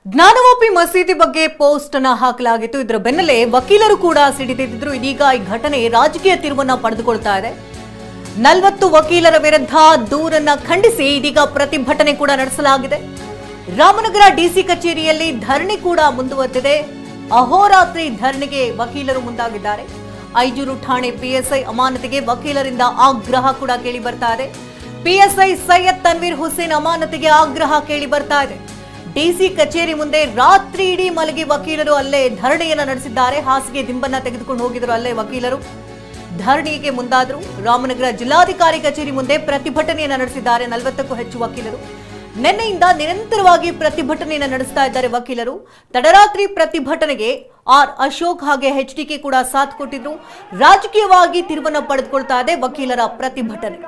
ಜ್ಞಾನವಾಪಿ ಮಸೀದಿ ಬಗ್ಗೆ ಪೋಸ್ಟ್ ಅನ್ನು ಹಾಕಲಾಗಿತ್ತು. ಇದರ ಬೆನ್ನಲ್ಲೇ ವಕೀಲರು ಕೂಡ ಸಿಡಿದಿದ್ದರು. ಇದೀಗ ಈ ಘಟನೆ ರಾಜಕೀಯ ತಿರುವನ್ನ ಪಡೆದುಕೊಳ್ತಾ ಇದೆ. 40 ವಕೀಲರ ವಿರುದ್ಧ ದೂರನ್ನ ಖಂಡಿಸಿ ಇದೀಗ ಪ್ರತಿಭಟನೆ ಕೂಡ ನಡೆಸಲಾಗಿದೆ. ರಾಮನಗರ ಡಿಸಿ ಕಚೇರಿಯಲ್ಲಿ ಧರಣಿ ಕೂಡ ಮುಂದುವರೆದಿದೆ. ಅಹೋರಾತ್ರಿ ಧರಣಿಗೆ ವಕೀಲರು ಮುಂದಾಗಿದ್ದಾರೆ. ಐಜೂರು ಠಾಣೆ ಪಿಎಸ್ಐ ಅಮಾನತಿಗೆ ವಕೀಲರಿಂದ ಆಗ್ರಹ ಕೂಡ ಕೇಳಿ ಬರ್ತಾ ಇದೆ. ಪಿಎಸ್ಐ ಸೈಯದ್ ತನ್ವೀರ್ ಹುಸೇನ್ ಅಮಾನತಿಗೆ ಆಗ್ರಹ ಕೇಳಿ ಬರ್ತಾ ಇದೆ. ಡಿಸಿ ಕಚೇರಿ ಮುಂದೆ ರಾತ್ರಿ ಇಡೀ ಮಲಗಿ ವಕೀಲರು ಅಲ್ಲೇ ಧರಣಿಯನ್ನ ನಡೆಸಿದ್ದಾರೆ. ಹಾಸಿಗೆ ದಿಂಬನ್ನ ತೆಗೆದುಕೊಂಡು ಹೋಗಿದ್ರು ಅಲ್ಲೇ ವಕೀಲರು. ಧರಣಿಗೆ ಮುಂದಾದ್ರು. ರಾಮನಗರ ಜಿಲ್ಲಾಧಿಕಾರಿ ಕಚೇರಿ ಮುಂದೆ ಪ್ರತಿಭಟನೆಯನ್ನ ನಡೆಸಿದ್ದಾರೆ 40ಕ್ಕೂ ಹೆಚ್ಚು ವಕೀಲರು. ನಿನ್ನೆಯಿಂದ ನಿರಂತರವಾಗಿ ಪ್ರತಿಭಟನೆಯನ್ನ ನಡೆಸ್ತಾ ಇದ್ದಾರೆ ವಕೀಲರು. ತಡರಾತ್ರಿ ಪ್ರತಿಭಟನೆಗೆ ಆರ್ ಅಶೋಕ್ ಹಾಗೆ ಎಚ್ಡಿಕೆ ಕೂಡ ಸಾಥ್ ಕೊಟ್ಟಿದ್ರು. ರಾಜಕೀಯವಾಗಿ ತಿರುವನ್ನ ಪಡೆದುಕೊಳ್ತಾ ಇದೆ ವಕೀಲರ ಪ್ರತಿಭಟನೆ.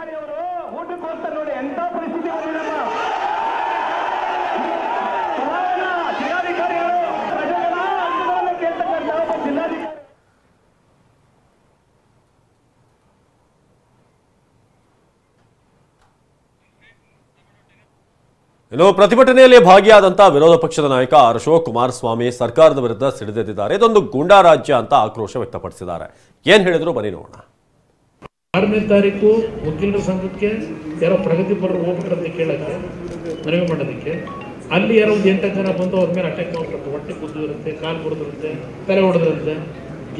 ಇನ್ನು ಪ್ರತಿಭಟನೆಯಲ್ಲಿ ಭಾಗಿಯಾದಂತಹ ವಿರೋಧ ಪಕ್ಷದ ನಾಯಕ ಆರ್ ಅಶೋಕ್ ಕುಮಾರಸ್ವಾಮಿ ಸರ್ಕಾರದ ವಿರುದ್ಧ ಸಿಡಿದೆದ್ದಿದ್ದಾರೆ. ಇದೊಂದು ಗೂಂಡಾ ರಾಜ್ಯ ಅಂತ ಆಕ್ರೋಶ ವ್ಯಕ್ತಪಡಿಸಿದ್ದಾರೆ. ಏನ್ ಹೇಳಿದ್ರು ಬನ್ನಿ ನೋಡೋಣ. 6ನೇ ತಾರೀಕು ವಕೀಲರ ಸಂಘಕ್ಕೆ ಯಾರೋ ಪ್ರಗತಿಪರರು ಹೋಗ್ಬಿಟ್ರಂತೆ ಕೇಳಕ್ಕೆ, ಮನವಿ ಮಾಡೋದಕ್ಕೆ. ಅಲ್ಲಿ ಯಾರೋ ಒಂದು 8 ಜನ ಬಂದು ಅವ್ರ ಮೇಲೆ ಅಟ್ಯಾಕ್ ಮಾಡ್ಬಿಟ್ಟು ಹೊಟ್ಟೆ ಕುದ್ದಿರುತ್ತೆ, ಕಾಲು ಮುರಿದ್ರಂತೆ, ತಲೆ ಹೊಡೆದ್ರಂತೆ.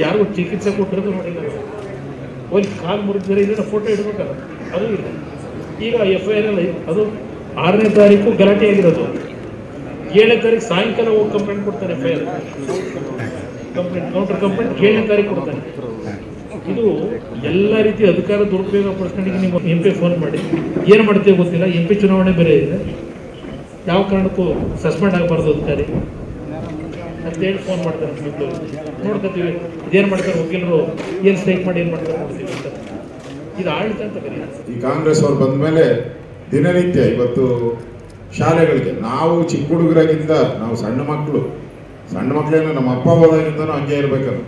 ಯಾರಿಗೂ ಚಿಕಿತ್ಸೆ ಕೊಟ್ಟಿರೋದು ನೋಡಿಲ್ಲ. ಒಂದು ಕಾಲು ಮುರಿದ್ರೆ ಇದನ್ನ ಫೋಟೋ ಇಡಬೇಕಲ್ಲ, ಅದು ಇಲ್ಲ. ಈಗ FIR ಅಲ್ಲಿ ಅದು 6ನೇ ತಾರೀಕು ಗಲಾಟೆ ಆಗಿರೋದು. 7ನೇ ತಾರೀಕು ಸಾಯಂಕಾಲ ಹೋಗಿ ಕಂಪ್ಲೇಂಟ್ ಕೊಡ್ತಾರೆ. FIR ಕಂಪ್ಲೇಂಟ್ ಕೌಂಟರ್ ಕಂಪ್ಲೇಂಟ್ 7ನೇ ತಾರೀಕು ಕೊಡ್ತಾರೆ. ಇದು ಎಲ್ಲ ರೀತಿ ಅಧಿಕಾರ ದುರುಪಯೋಗ ಪಡಿಸ್ಕೊಂಡಿಗೆ ನೀವು MP ಫೋನ್ ಮಾಡಿ ಏನು ಮಾಡ್ತೀವಿ ಗೊತ್ತಿಲ್ಲ. MP ಚುನಾವಣೆ ಬೇರೆ ಇದೆ, ಯಾವ ಕಾರಣಕ್ಕೂ ಸಸ್ಪೆಂಡ್ ಆಗಬಾರ್ದು ಅಧಿಕಾರಿ ಅಂತೇಳಿ ಫೋನ್ ಮಾಡ್ತಾರೆ. ನೋಡ್ಕೊತೀವಿ ಇದೇನು ಮಾಡ್ತಾರೆ ವಕೀಲರು, ಏನು ಸ್ಟ್ರೈಕ್ ಮಾಡಿ ಏನು ಮಾಡ್ತಾರೆ ನೋಡ್ತೀವಿ ಅಂತ. ಇದು ಆಡಳಿತ ಅಂತ ಕರೀತಾರೆ. ಈ ಕಾಂಗ್ರೆಸ್ ಅವ್ರು ಬಂದ ಮೇಲೆ ದಿನನಿತ್ಯ ಇವತ್ತು ಶಾಲೆಗಳಿಗೆ ನಾವು ಚಿಕ್ಕ ಹುಡುಗರಾಗಿಂದ ನಾವು ಸಣ್ಣ ಮಕ್ಕಳೇನೋ ನಮ್ಮ ಅಪ್ಪ ಹೋದಾಗಿಂದನೂ ಹಂಗೆ ಇರ್ಬೇಕಲ್ಲ.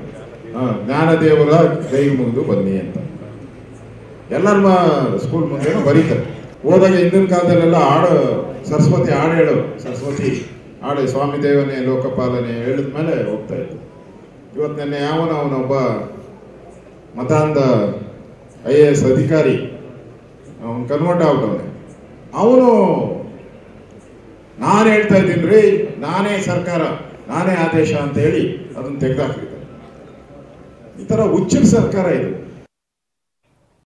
ಜ್ಞಾನದೇವರ ಕೈ ಮುಗಿದು ಬನ್ನಿ ಅಂತ ಎಲ್ಲರ ಸ್ಕೂಲ್ ಮುಂದೆನೂ ಬರೀತಾರೆ. ಹೋದಾಗ ಹಿಂದಿನ ಕಾಲದಲ್ಲೆಲ್ಲ ಸರಸ್ವತಿ ಹಾಡು ಹೇಳೋರು. ಸರಸ್ವತಿ ಹಾಡು ಸ್ವಾಮಿ ದೇವನೇ ಲೋಕಪಾಲನೆ ಹೇಳಿದ ಮೇಲೆ ಹೋಗ್ತಾ ಇತ್ತು. ಇವತ್ತು ನೆನ್ನೆ ಅವನೊಬ್ಬ ಮತಾಂಧ IAS ಅಧಿಕಾರಿ ಅವನು ಕನ್ವರ್ಟ್ ಆಗ್ಬಿಟ್ಟವನೆ. ಅವನು ನಾನು ಹೇಳ್ತಾ ಇದ್ದೀನಿ ರೀ, ನಾನೇ ಸರ್ಕಾರ, ನಾನೇ ಆದೇಶ ಅಂತ ಹೇಳಿ ಅದನ್ನು ತೆಗೆದಾಕಿರ್ತಾರೆ. ಈ ಥರ ಹುಚ್ಚರ ಸರ್ಕಾರ ಇದು.